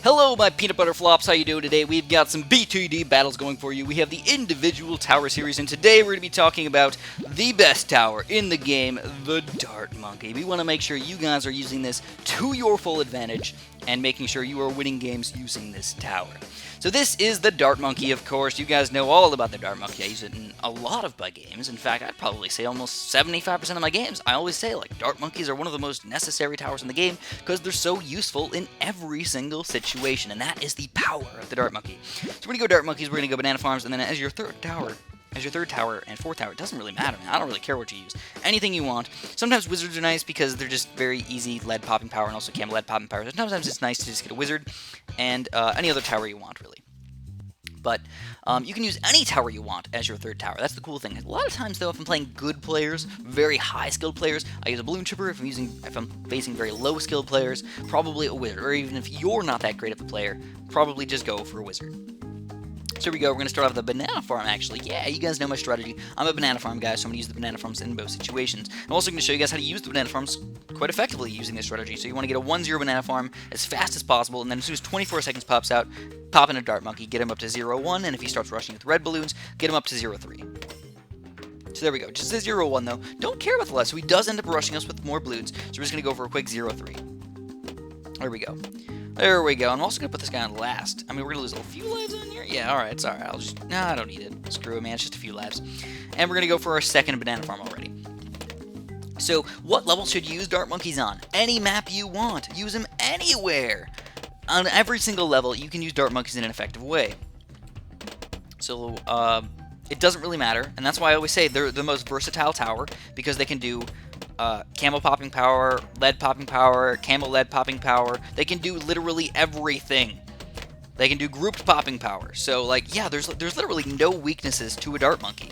Hello, my peanut butter flops. How you doing today? We've got some BTD battles going for you. We have the individual tower series, and today we're going to be talking about the best tower in the game, the Dart Monkey. We want to make sure you guys are using this to your full advantage and making sure you are winning games using this tower. So this is the Dart Monkey, of course. You guys know all about the Dart Monkey. I use it in a lot of my games. In fact, I'd probably say almost 75% of my games. I always say, like, Dart Monkeys are one of the most necessary towers in the game because they're so useful in every single situation, and that is the power of the Dart Monkey. So we're going to go Dart Monkeys, we're going to go Banana Farms, and then as your third tower and fourth tower, it doesn't really matter, man. I don't really care what you use. Anything you want. Sometimes wizards are nice because they're just very easy lead popping power and also camel lead popping power. Sometimes it's nice to just get a wizard and any other tower you want, really. But you can use any tower you want as your third tower. That's the cool thing. A lot of times, though, if I'm playing good players, very high-skilled players, I use a balloon chipper. If I'm facing very low-skilled players, probably a wizard. Or even if you're not that great of a player, probably just go for a wizard. So here we go. We're going to start off with the banana farm, actually. Yeah, you guys know my strategy. I'm a banana farm guy, so I'm going to use the banana farms in both situations. I'm also going to show you guys how to use the banana farms quite effectively using this strategy. So you want to get a 1-0 banana farm as fast as possible, and then as soon as 24 seconds pops out, pop in a Dart Monkey, get him up to 0-1, and if he starts rushing with red balloons, get him up to 0-3. So there we go. Just a 0-1, though. Don't care about the left, so he does end up rushing us with more balloons, so we're just going to go for a quick 0-3. There we go. There we go. I'm also going to put this guy on last. I mean, we're going to lose a few lives on here. Yeah, alright, it's alright. I don't need it. Screw it, man. It's just a few lives. And we're going to go for our second banana farm already. So, what level should you use Dart Monkeys on? Any map you want. Use them anywhere. On every single level, you can use Dart Monkeys in an effective way. So, it doesn't really matter. And that's why I always say they're the most versatile tower, because they can do camel popping power, lead popping power, camel lead popping power. They can do literally everything. They can do grouped popping power. So, like, yeah, there's literally no weaknesses to a Dart Monkey.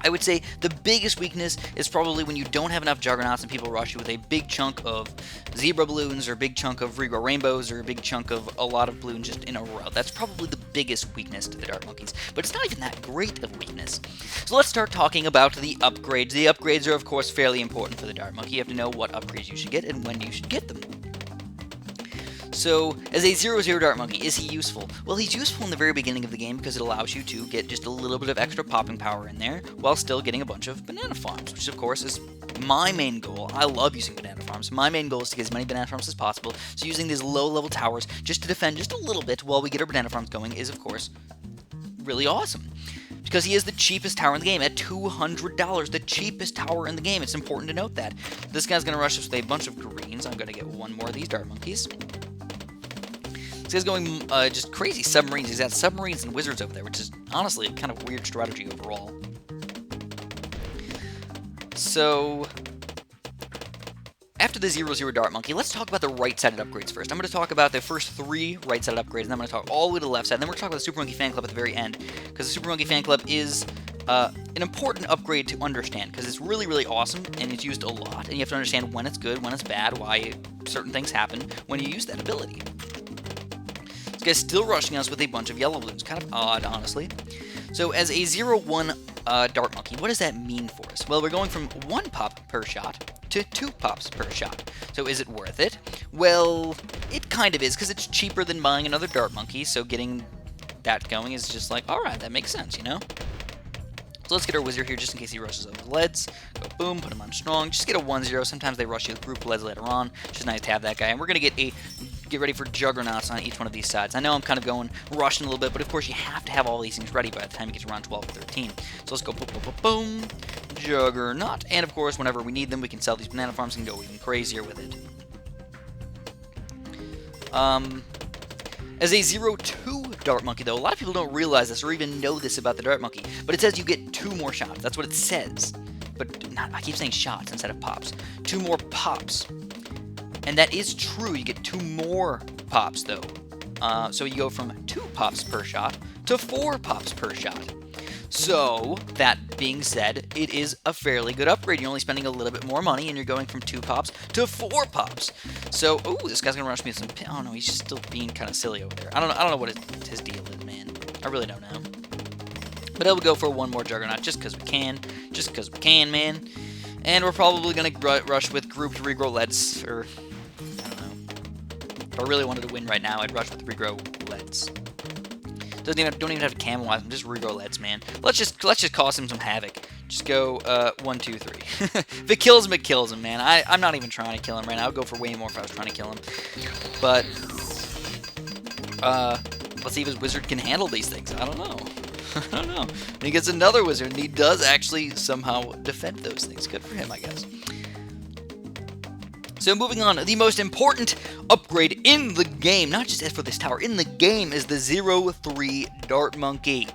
I would say the biggest weakness is probably when you don't have enough Juggernauts and people rush you with a big chunk of Zebra Balloons or a big chunk of Regrow Rainbows or a big chunk of a lot of balloons just in a row. That's probably the biggest weakness to the Dart Monkeys, but it's not even that great of a weakness. So let's start talking about the upgrades. The upgrades are, of course, fairly important for the Dart Monkey. You have to know what upgrades you should get and when you should get them. So, as a 0-0 Dart Monkey, is he useful? Well, he's useful in the very beginning of the game because it allows you to get just a little bit of extra popping power in there while still getting a bunch of banana farms, which of course is my main goal. I love using banana farms. My main goal is to get as many banana farms as possible, so using these low-level towers just to defend just a little bit while we get our banana farms going is, of course, really awesome. Because he is the cheapest tower in the game at $200, the cheapest tower in the game. It's important to note that. This guy's going to rush us with a bunch of greens. I'm going to get one more of these Dart Monkeys. This guy's going just crazy submarines. He's got submarines and wizards over there, which is honestly a kind of weird strategy overall. So, after the 0-0 Dart Monkey, let's talk about the right-sided upgrades first. I'm going to talk about the first 3 right-sided upgrades, and then I'm going to talk all the way to the left side, and then we're going to talk about the Super Monkey Fan Club at the very end, because the Super Monkey Fan Club is an important upgrade to understand, because it's really, really awesome, and it's used a lot, and you have to understand when it's good, when it's bad, why certain things happen when you use that ability. This guy's still rushing us with a bunch of yellow balloons. Kind of odd, honestly. So, as a 0-1 Dart Monkey, what does that mean for us? Well, we're going from 1 pop per shot to 2 pops per shot. So, is it worth it? Well, it kind of is, because it's cheaper than buying another Dart Monkey, so getting that going is just like, alright, that makes sense, you know? So let's get our wizard here just in case he rushes over the leads. Go boom, put him on strong. Just get a 1-0. Sometimes they rush you with group leads later on. Just nice to have that guy. And we're going to get ready for Juggernauts on each one of these sides. I know I'm kind of going rushing a little bit, but of course you have to have all these things ready by the time you get to round 12 or 13. So let's go boom, boom, boom, boom. Juggernaut. And of course, whenever we need them, we can sell these banana farms and go even crazier with it. As a 0-2 Dart Monkey, though, a lot of people don't realize this or even know this about the Dart Monkey, but it says you get 2 more shots. That's what it says. But I keep saying shots instead of pops. 2 more pops. And that is true. You get 2 more pops, though. So you go from 2 pops per shot to 4 pops per shot. So, that being said, it is a fairly good upgrade. You're only spending a little bit more money, and you're going from 2 pops to 4 pops. So, ooh, this guy's gonna rush me with some. Oh no, he's just still being kind of silly over there. I don't know what his deal is, man. I really don't know. But I will go for 1 more Juggernaut just because we can. Just because we can, man. And we're probably gonna rush with grouped regrow leads, or I don't know. If I really wanted to win right now, I'd rush with regrow Leads. Don't even have to camo them, just regrow Leads, man. Let's just cause him some havoc. Just go 1, 2, 3. If it kills him, it kills him, man. I'm not even trying to kill him right now. I'd go for way more if I was trying to kill him. But let's see if his wizard can handle these things. I don't know. I don't know. And he gets another wizard, and he does actually somehow defend those things. Good for him, I guess. So moving on, the most important upgrade in the game, not just for this tower, in the game, is the 0-3 Dart Monkey.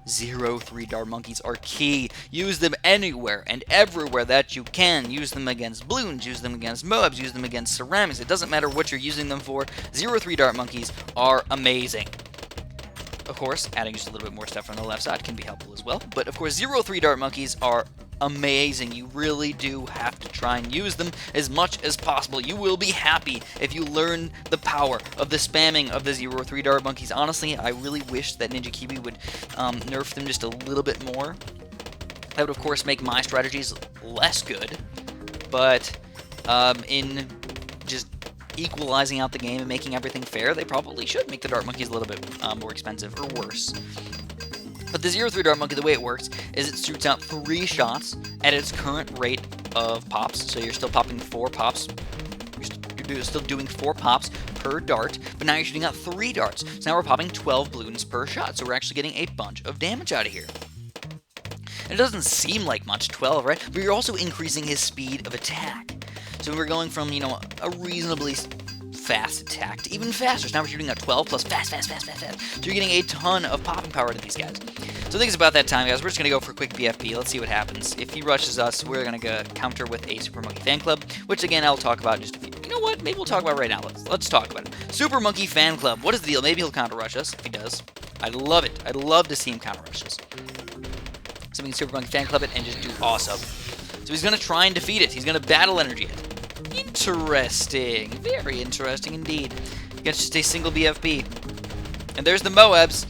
0-3 Dart Monkeys are key. Use them anywhere and everywhere that you can. Use them against balloons, use them against Moabs, use them against ceramics. It doesn't matter what you're using them for. 0-3 Dart Monkeys are amazing. Of course, adding just a little bit more stuff on the left side can be helpful as well. But of course, 0-3 Dart Monkeys are amazing. You really do have to try and use them as much as possible. You will be happy if you learn the power of the spamming of the 0-3 Dart Monkeys. Honestly, I really wish that Ninja Kiwi would nerf them just a little bit more. That would, of course, make my strategies less good. But in just equalizing out the game and making everything fair, they probably should make the Dart Monkeys a little bit more expensive or worse. But the 0-3 Dart Monkey, the way it works is it shoots out 3 shots at its current rate of pops. So you're still popping 4 pops. You're still doing 4 pops per dart, but now you're shooting out 3 darts. So now we're popping 12 balloons per shot. So we're actually getting a bunch of damage out of here. And it doesn't seem like much, 12, right? But you're also increasing his speed of attack. So we're going from, a reasonably fast attack to even faster. So now we're shooting at 12 plus fast. So you're getting a ton of popping power to these guys. So I think it's about that time, guys. We're just going to go for a quick BFB. Let's see what happens. If he rushes us, we're going to counter with a Super Monkey Fan Club, which again, I'll talk about in just a few. You know what? Maybe we'll talk about it right now. Let's talk about it. Super Monkey Fan Club. What is the deal? Maybe he'll counter rush us if he does. I'd love it. I'd love to see him counter rush us. So we can Super Monkey Fan Club it and just do awesome. So he's going to try and defeat it. He's going to battle energy it. Interesting. Very interesting indeed. Gets just a single BFB. And there's the Moabs.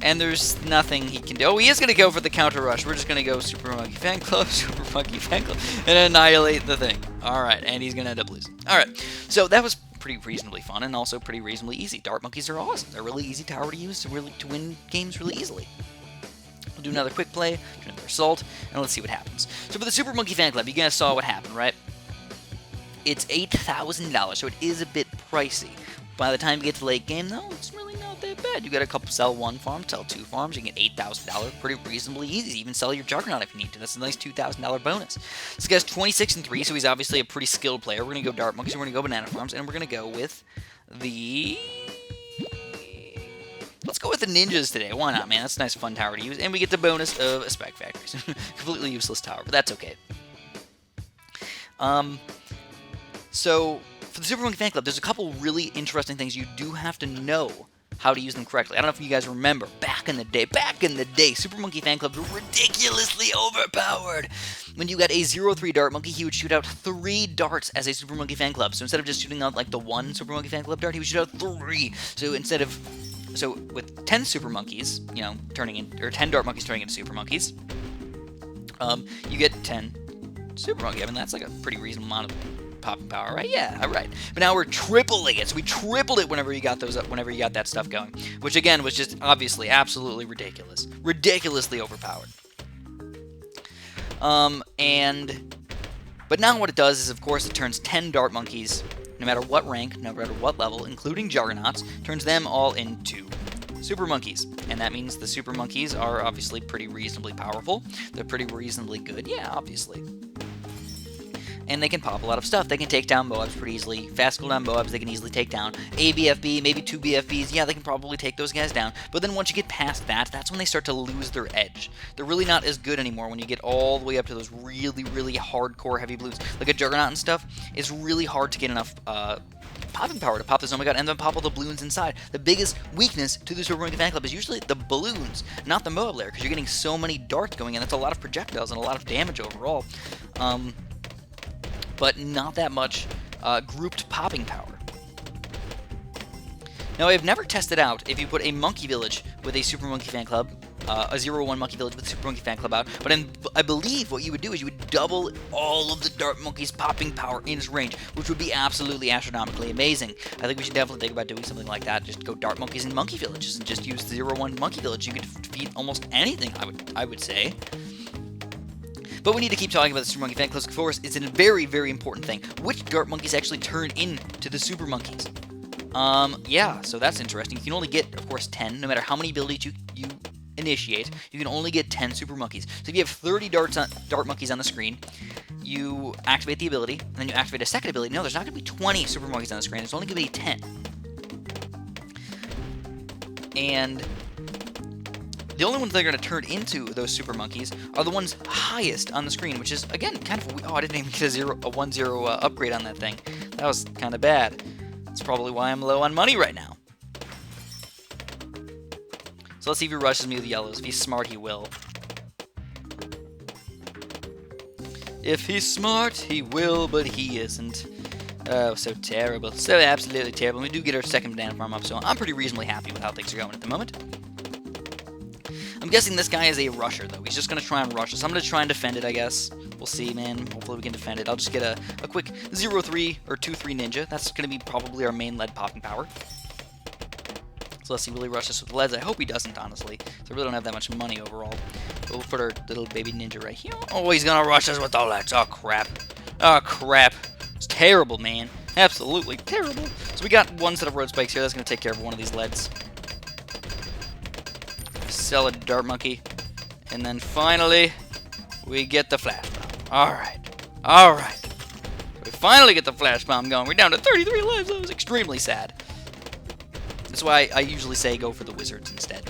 And there's nothing he can do. Oh, he is going to go for the counter rush. We're just going to go Super Monkey Fan Club, Super Monkey Fan Club, and annihilate the thing. Alright, and he's going to end up losing. Alright, so that was pretty reasonably fun and also pretty reasonably easy. Dart Monkeys are awesome. They're a really easy tower to use to win games really easily. We'll do another quick play, do another assault, and let's see what happens. So for the Super Monkey Fan Club, you guys saw what happened, right? It's $8,000, so it is a bit pricey. By the time you get to late game, though, it's really not that bad. You got a couple, sell 1 farm, sell 2 farms, you can get $8,000 pretty reasonably easy. Even sell your Juggernaut if you need to. That's a nice $2,000 bonus. This guy's 26-3, so he's obviously a pretty skilled player. We're going to go Dart Monkeys, we're going to go Banana Farms, and we're going to go with the... Let's go with the Ninjas today. Why not, man? That's a nice fun tower to use. And we get the bonus of a Spec Factory. Completely useless tower, but that's okay. So, for the Super Monkey Fan Club, there's a couple really interesting things you do have to know how to use them correctly. I don't know if you guys remember, back in the day, Super Monkey Fan Clubs were ridiculously overpowered. When you got a 0-3 Dart Monkey, he would shoot out 3 darts as a Super Monkey Fan Club. So instead of just shooting out like the 1 Super Monkey Fan Club dart, he would shoot out 3. So with 10 Super Monkeys, turning in, or 10 Dart Monkeys turning into Super Monkeys, you get 10 Super Monkey. I mean, that's like a pretty reasonable amount of popping power, right? Yeah, all right. But now we're tripling it. So we tripled it whenever you got that stuff going, which again was just obviously absolutely ridiculous, ridiculously overpowered. But now what it does is, of course, it turns 10 Dart Monkeys, no matter what rank, no matter what level, including Juggernauts, turns them all into Super Monkeys. And that means the Super Monkeys are obviously pretty reasonably powerful. They're pretty reasonably good. Yeah, obviously. And they can pop a lot of stuff. They can take down Moabs pretty easily. Fast cooldown Moabs they can easily take down. A BFB, maybe 2 BFBs, yeah, they can probably take those guys down. But then once you get past that, that's when they start to lose their edge. They're really not as good anymore when you get all the way up to those really, really hardcore heavy balloons. Like a Juggernaut and stuff, it's really hard to get enough popping power to pop this, oh my god, and then pop all the balloons inside. The biggest weakness to the Super Monkey Fan Club is usually the balloons, not the Moab layer, because you're getting so many darts going in. That's a lot of projectiles and a lot of damage overall. But not that much grouped popping power. Now, I've never tested out if you put a Monkey Village with a Super Monkey Fan Club, a 0-1 Monkey Village with a Super Monkey Fan Club out, but I believe what you would do is you would double all of the Dart Monkey's popping power in its range, which would be absolutely astronomically amazing. I think we should definitely think about doing something like that. Just go Dart Monkeys in Monkey Villages and just use 0-1 Monkey Village. You could defeat almost anything, I would say. But we need to keep talking about the Super Monkey Fan Club. For us, it's a very, very important thing. Which Dart Monkeys actually turn into the Super Monkeys? Yeah, so that's interesting. You can only get, of course, 10, no matter how many abilities you initiate. You can only get 10 Super Monkeys. So if you have 30 Dart Monkeys on the screen, you activate the ability, and then you activate a second ability. No, there's not going to be 20 Super Monkeys on the screen. There's only going to be 10. And the only ones that are going to turn into those Super Monkeys are the ones highest on the screen, which is, again, kind of... Oh, I didn't even get a 1-0 upgrade on that thing. That was kind of bad. That's probably why I'm low on money right now. So let's see if he rushes me with yellows. If he's smart, he will. If he's smart, he will, but he isn't. Oh, so terrible. So absolutely terrible. We do get our second banana farm up, so I'm pretty reasonably happy with how things are going at the moment. I'm guessing this guy is a rusher, though. He's just going to try and rush us. I'm going to try and defend it, I guess. We'll see, man. Hopefully we can defend it. I'll just get a quick 0-3 or 2-3 ninja. That's going to be probably our main lead popping power. So let's see, will he rush us with leads? I hope he doesn't, honestly. So I really don't have that much money overall. But we'll put our little baby ninja right here. Oh, he's going to rush us with the leads. Oh, crap. Oh, crap. It's terrible, man. Absolutely terrible. So we got one set of road spikes here. That's going to take care of one of these leads. Sell a Dart Monkey. And then finally, we get the Flash Bomb. Alright. Alright. We finally get the Flash Bomb going. We're down to 33 lives. That was extremely sad. That's why I usually say go for the Wizards instead.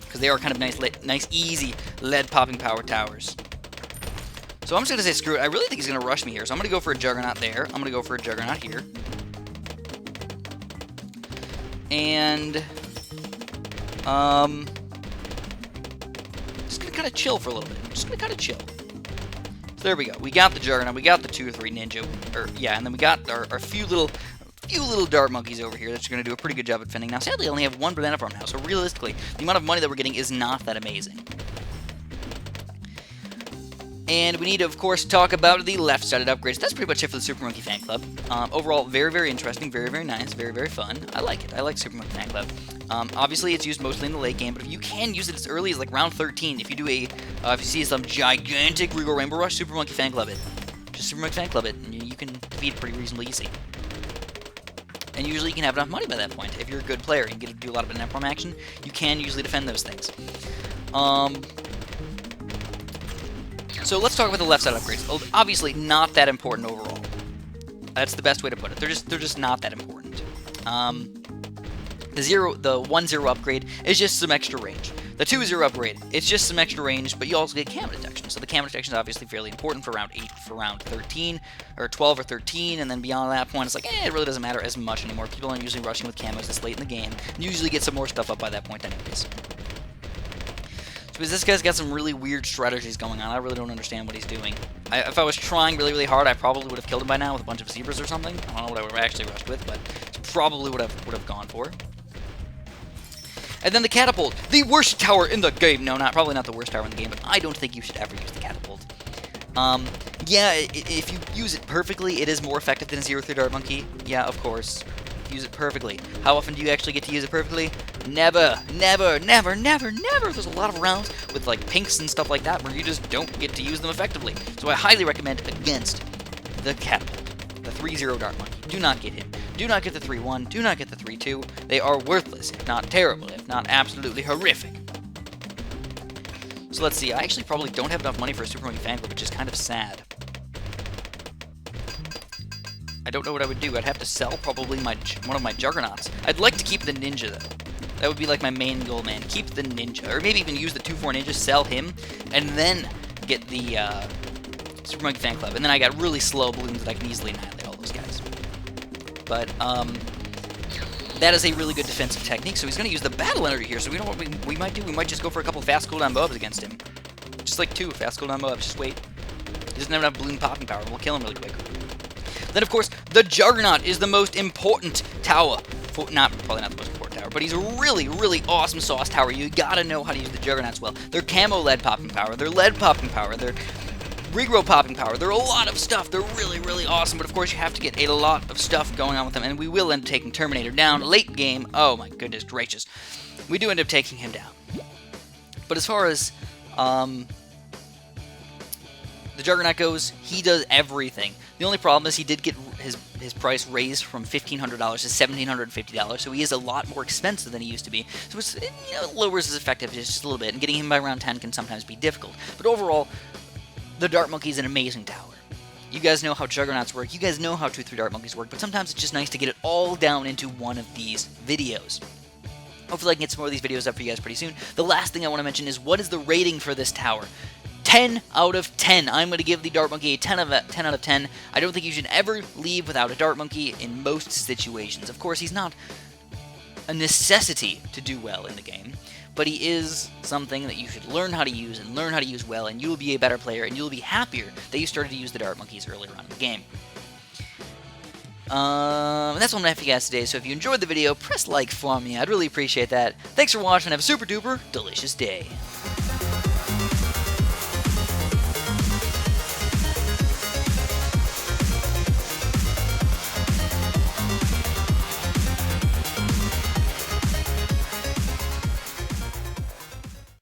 Because they are kind of nice, easy lead popping power towers. So I'm just going to say screw it. I really think he's going to rush me here. So I'm going to go for a Juggernaut there. I'm going to go for a Juggernaut here. And... just going to kind of chill for a little bit. Just going to kind of chill. So there we go. We got the Juggernaut. We got the 2-3 Ninja. Yeah, and then we got our few little Dart Monkeys over here that's going to do a pretty good job at defending. Now, sadly, I only have one banana farm now, so realistically, the amount of money that we're getting is not that amazing. And we need to, of course, talk about the left-sided upgrades. That's pretty much it for the Super Monkey Fan Club. Overall, very, very interesting, very, very nice, very, very fun. I like it. I like Super Monkey Fan Club. Obviously, it's used mostly in the late game, but if you can use it as early as, like, round 13, if you do if you see some gigantic Regal Rainbow Rush, Super Monkey Fan Club it. Just Super Monkey Fan Club it, and you can defeat it pretty reasonably easy. And usually you can have enough money by that point. If you're a good player and you get to do a lot of banana farm action, you can usually defend those things. So let's talk about the left side upgrades. Obviously, not that important overall. That's the best way to put it. They're just not that important. The 1-0 upgrade is just some extra range. The 2-0 upgrade, it's just some extra range, but you also get camo detection. So the camo detection is obviously fairly important for round 8, for round 13, or 12 or 13, and then beyond that point, it's like, it really doesn't matter as much anymore. People aren't usually rushing with camos this late in the game. You usually get some more stuff up by that point anyways. Because this guy's got some really weird strategies going on. I really don't understand what he's doing. If I was trying really, really hard, I probably would have killed him by now with a bunch of zebras or something. I don't know what I would have actually rushed with, but it's probably what I would have gone for. And then the catapult, the worst tower in the game. No, probably not the worst tower in the game, but I don't think you should ever use the catapult. Yeah, if you use it perfectly, it is more effective than a 0-3 Dart Monkey. Yeah, of course. Use it perfectly. How often do you actually get to use it perfectly? Never, never, never, never, never. There's a lot of rounds with like pinks and stuff like that where you just don't get to use them effectively. So I highly recommend against the catapult, the 3-0 Dart Monkey. Do not get him. Do not get the 3-1. Do not get the 3-2. They are worthless, if not terrible, if not absolutely horrific. So let's see. I actually probably don't have enough money for a Super Monkey Fan Club, which is kind of sad. I don't know what I would do. I'd have to sell probably one of my Juggernauts. I'd like to keep the Ninja, though. That would be like my main goal, man. Keep the Ninja. Or maybe even use the 2-4 Ninja, sell him, and then get the Super Monkey Fan Club. And then I got really slow balloons that I can easily annihilate all those guys. But, that is a really good defensive technique, so he's going to use the Battle Energy here. So we know what we might do. We might just go for a couple fast cooldown mobs against him. Just like 2 fast cooldown mobs. Just wait. He doesn't have enough balloon popping power. We'll kill him really quick. Then, of course, the Juggernaut is the most important tower. Probably not the most important tower, but he's a really, really awesome sauce tower. You gotta know how to use the Juggernauts well. They're camo lead popping power. They're lead popping power. They're Regrow popping power. They're a lot of stuff. They're really, really awesome, but of course you have to get a lot of stuff going on with them, and we will end up taking Terminator down late game. Oh my goodness gracious. We do end up taking him down. But as far as the Juggernaut goes, he does everything. The only problem is he did get his price raised from $1,500 to $1,750, so he is a lot more expensive than he used to be. So it's, it lowers his effectiveness just a little bit, and getting him by round 10 can sometimes be difficult. But overall, the Dart Monkey is an amazing tower. You guys know how Juggernauts work, you guys know how 2-3 Dart Monkeys work, but sometimes it's just nice to get it all down into one of these videos. Hopefully I can get some more of these videos up for you guys pretty soon. The last thing I want to mention is, what is the rating for this tower? 10 out of 10. I'm going to give the Dart Monkey a 10 out of 10. I don't think you should ever leave without a Dart Monkey in most situations. Of course, he's not a necessity to do well in the game, but he is something that you should learn how to use and learn how to use well, and you will be a better player, and you'll be happier that you started to use the Dart Monkeys earlier on in the game. And that's what I'm going to have for you guys today, so if you enjoyed the video, press like for me. I'd really appreciate that. Thanks for watching, have a super duper delicious day.